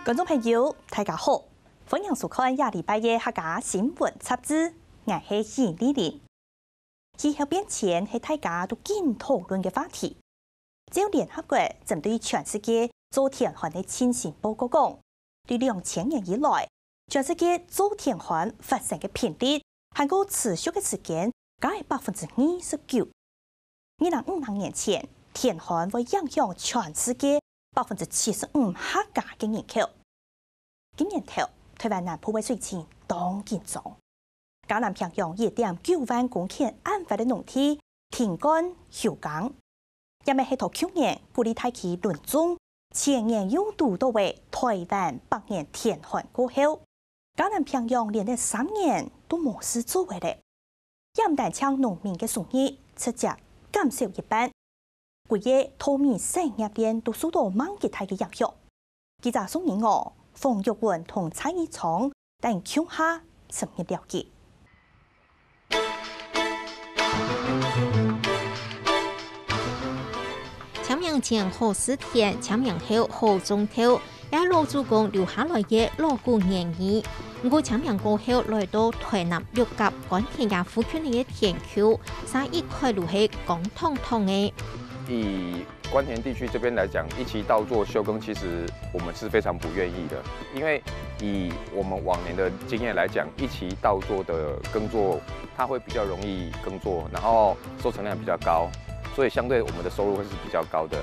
观众朋友，大家好，欢迎收看亚礼拜嘅客家新闻插枝，我是严丽玲。气候变迁係大家都經討論嘅話題。照聯合國針對全世界做田環嘅情形報告講，對2000年以來，全世界做田環發生嘅頻率，係個持續嘅時間，加係29%。2050年前，田環會影響全世界75%客家嘅人口。今年頭，台灣南部嘅水情當嚴重，嘉南平陽2.9萬公頃案發嘅農地停乾休耕，因為係到去年鼓勵大氣論中，前年又度到為台灣100年田環過後，嘉南平陽連續3年都冇事作為咧，也唔但將農民嘅收入直接減少一半，規個稻米產業鏈都受到猛烈大嘅影響。記者宋英娥、馮玉雲同蔡依聰等鄉下深入了解。清明前好思田，清明後好種田，也老祖公留下來嘅鑼鼓言語。不過清明過後來到台南六甲乾田也附近嘅田區，生一塊路係光禿禿嘅。以關田地區這邊來講，一期稻作休耕，其實我們是非常不願意的，因為以我們往年的經驗來講，一期稻作的耕作，它會比較容易耕作，然後收成量比較高，所以相對我們的收入會是比較高的。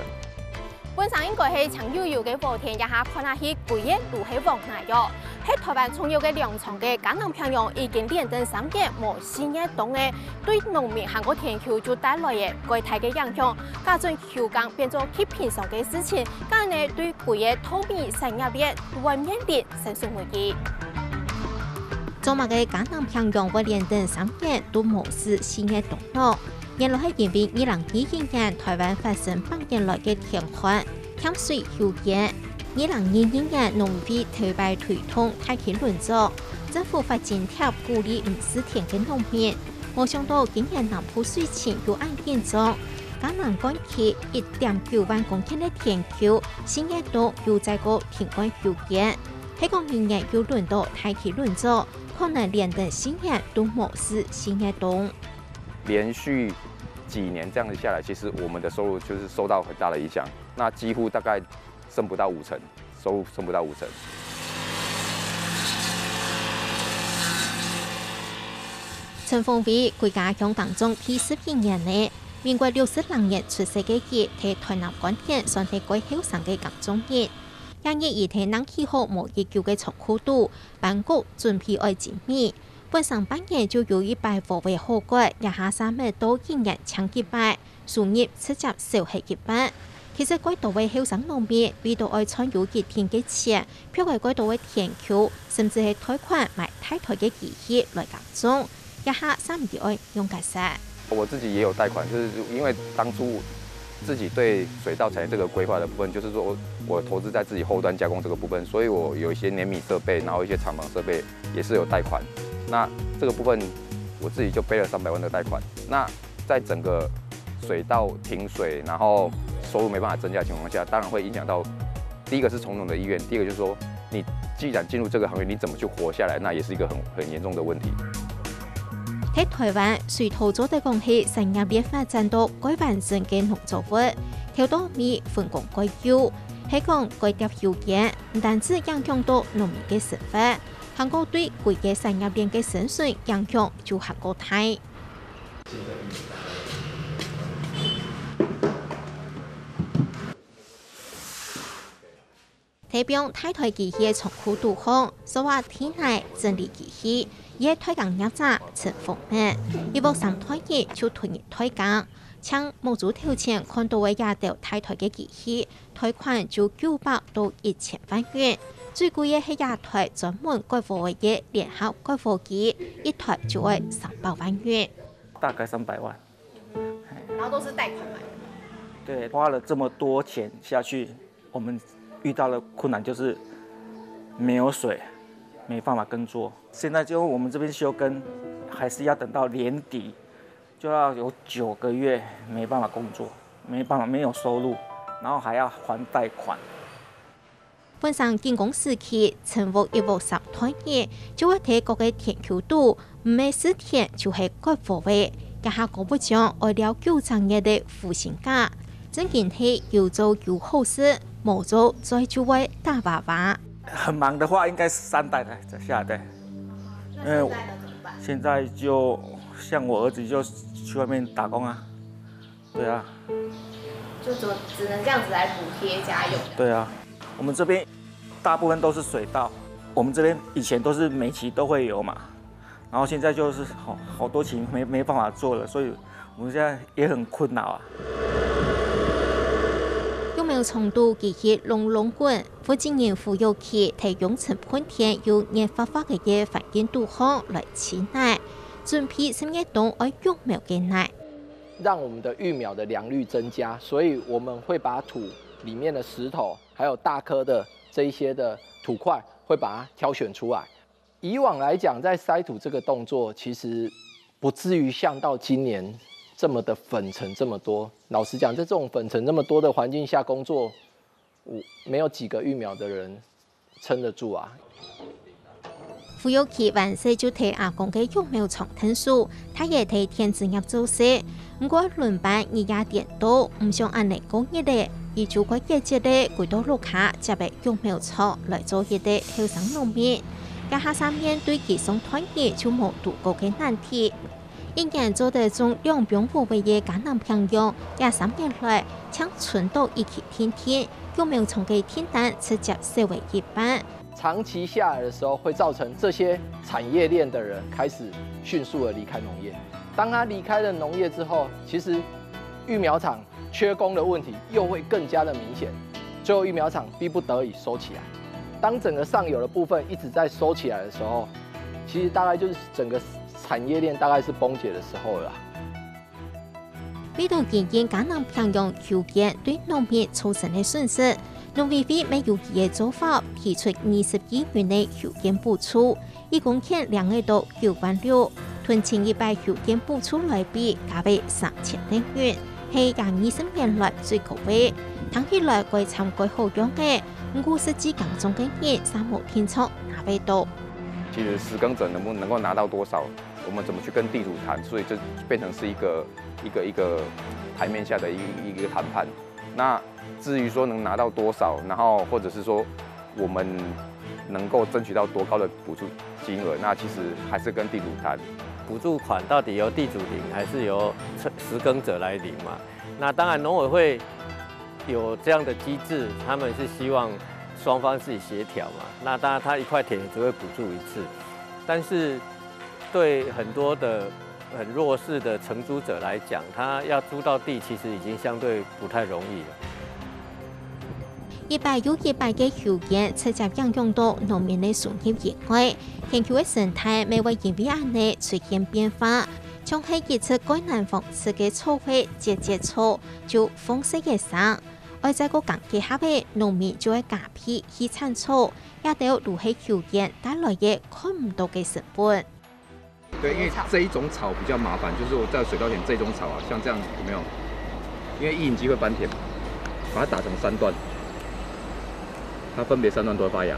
本身應該係長悠悠嘅稻田，一下看下去，規個路係黃泥咗。喺台灣重要嘅糧倉嘅嘉南平陽已經連登3年冇新嘅動嘅，對農民行個田區就帶來嘅巨大嘅影響。加上休耕變做極平常嘅事情，咁呢對規個稻米產業鏈都會面臨生存危機。做物嘅嘉南平陽會連登3年都冇事新嘅動咯。原來係因為2021年台灣發生100年來嘅田環欠水休耕。2022年農會特別推動大氣論作，政府發津貼鼓勵唔施田嘅農民。冇想到今年南部水情又按嚴重，嘉南乾期1.9萬公頃嘅田區，新嘅度又在個停乾休耕。喺個明年又輪到大氣論作，可能連登新年都冇事新嘅動。連續幾年這樣子下來，其實我們的收入就是受到很大的影響，那幾乎大概剩不到50%，收入剩不到50%。陳鳳偉歸家鄉當中第12年呢，民國62年出世嘅佢，喺台南乾田算係最後生嘅工種人。因為以天冷氣候冇研究嘅倉庫度，辦公準備愛精密。本上半年就有100戶為好過，一下3月到1年搶100，收入直接少係1半。其實該度位後生農民為到愛賺有幾天嘅錢，譬如該度位田區，甚至係貸款買太台嘅機器來耕種，一下3唔愛用解釋。我自己也有貸款，就是因為當初自己對水稻產業這個規劃的部分，就是說我投資在自己後端加工這個部分，所以我有一些碾米設備，然後一些廠房設備也是有貸款。那這個部分我自己就背了300萬的貸款。那在整個水稻停水，然後收入沒辦法增加的情況下，當然會影響到第一個是從農的意願，第二個就是說你既然進入這個行業，你怎麼去活下來，那也是一個很嚴重的問題。喺台灣，水稻做的講係產業鏈發展到該完整嘅農作物，條稻米分工該優，係講該碟休耕，唔單止影響到農民嘅生活。韓國對規個產業鏈嘅生存影響就韓國大。代表太台機器倉庫導航，所話天內整理機器，也推廣業者陳鳳明，一部3台機就推入推廣，將冇做條件看到嘅亞洲太台嘅機器，貸款就900到1000萬元。最貴嘅係亞台專門改貨嘅聯合改貨機，一台就會300萬元。大概300萬。然後都是貸款買的。對，花了這麼多錢下去，我們遇到的困難就是沒有水，沒辦法耕作。現在就我們這邊休耕，還是要等到年底，就要有9個月沒辦法工作，沒有收入，然後還要還貸款。本上建工时期，成屋1屋10团业，就会睇各个田球度，唔係私田就係割貨位。家下國部長為了糾正業的負性價，真件係要做要好事，冇做再就會大娃娃。很忙的話，應該是3代的下一代。現在就像我兒子就去外面打工啊，對啊。就只能這樣子來補貼家用。對啊，我們這邊大部分都是水稻，我們這邊以前都是每期都會有嘛。然後現在就是好多期沒辦法做了，所以我們現在也很困擾啊。育苗場度其實龍龍滾，附近人富有期提供成半天有研發法嘅嘢環境度好來取奶，準備深夜冬愛育苗嘅奶。讓我們的育苗的良率增加，所以我們會把土裡面的石頭，還有大顆的這一些的土塊，會把它挑選出來。以往來講，在篩土這個動作，其實不至於像到今年這麼的粉塵這麼多。老實講，在這種粉塵這麼多的環境下工作，沒有幾個育苗的人撐得住啊。富有期完事就睇阿公嘅育苗場聽書，他也睇田子業做事。不過輪班而家點到，唔想按嚟講一啲，而做過一節嘅幾多路卡就被育苗場來做一啲後生農民。家下3年對其送團業就冇度過嘅難題，一年做得中2邊無為嘅艱難平庸，也3年來搶存到一起天天，育苗場嘅天單直接視為一般。長期下來的時候，會造成這些產業鏈的人開始迅速的離開農業。當他離開了農業之後，其實育苗場缺工的問題又會更加的明顯，最後育苗場逼不得已收起來。當整個上游的部分一直在收起來的時候，其實大概就是整個產業鏈大概是崩解的時候了。為了減輕艱難平庸條件對農民造成的損失，農委會沒有其嘅做法，提出20億元的條件補助，一公頃2億到9萬6，同1100條件補助來比，價為3000億元，係20年來最高位。睇起來貴參貴好用嘅。實際耕種嘅人3畝田廠拿不到。其實施耕者能夠拿到多少，我們怎麼去跟地主談，所以就變成是一個台面下的一個談判。那至於說能拿到多少，然後或者是說我們能夠爭取到多高的補助金額，那其實還是跟地主談。補助款到底由地主領還是由施耕者來領嘛？那當然農委會有這樣的機制，他們是希望雙方自己協調嘛。那當然，他1塊田只會補助1次，但是對很多的很弱勢的承租者來講，他要租到地，其實已經相對不太容易了。100有100嘅條件，直接影響到農民嘅收入以外，田球嘅生態未會因為安尼出現變化。從係一次艱難方式嘅錯會節錯，就風勢嘅生。外在個港嘅下邊，農民就會加批去產草，也得如係條件帶來嘅看唔到嘅成本。對，因為這一種草比較麻煩，就是我在水稻田這種草啊，像這樣有沒有？因為一引機會翻田，把它打成3段，它分別3段都會發芽，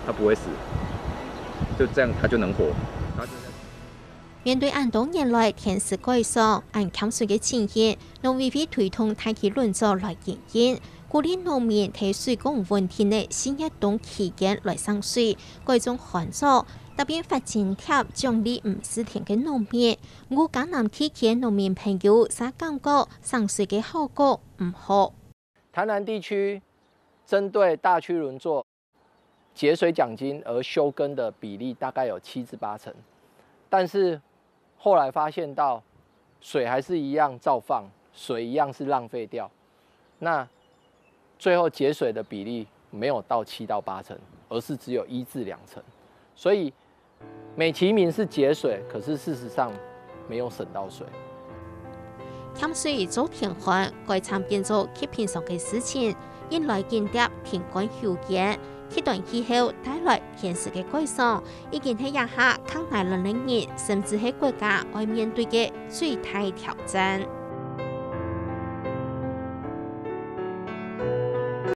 它不會死，就這樣它就能活。面對按多年來田市改善、按減水嘅情形，農委會推動大氣輪作來營運，鼓勵農民喺水供問題嘅新一冬期間來上水，改種旱作，特別發津貼獎勵唔施田嘅農民。我江南地區農民朋友才感覺上水嘅效果唔好。台南地區針對大區輪作節水獎金而休耕的比例大概有7至8成，但是後來發現到水還是一樣照放，水一樣是浪費掉，那最後節水的比例沒有到7到8成，而是只有1至2成，所以美其名是節水，可是事實上沒有省到水。減水做田環，改參變做極平常嘅事情，引來建立田管條件。極端氣候帶來現實嘅改善，已經係一下抗大人類人，甚至係國家要面對嘅最大挑戰。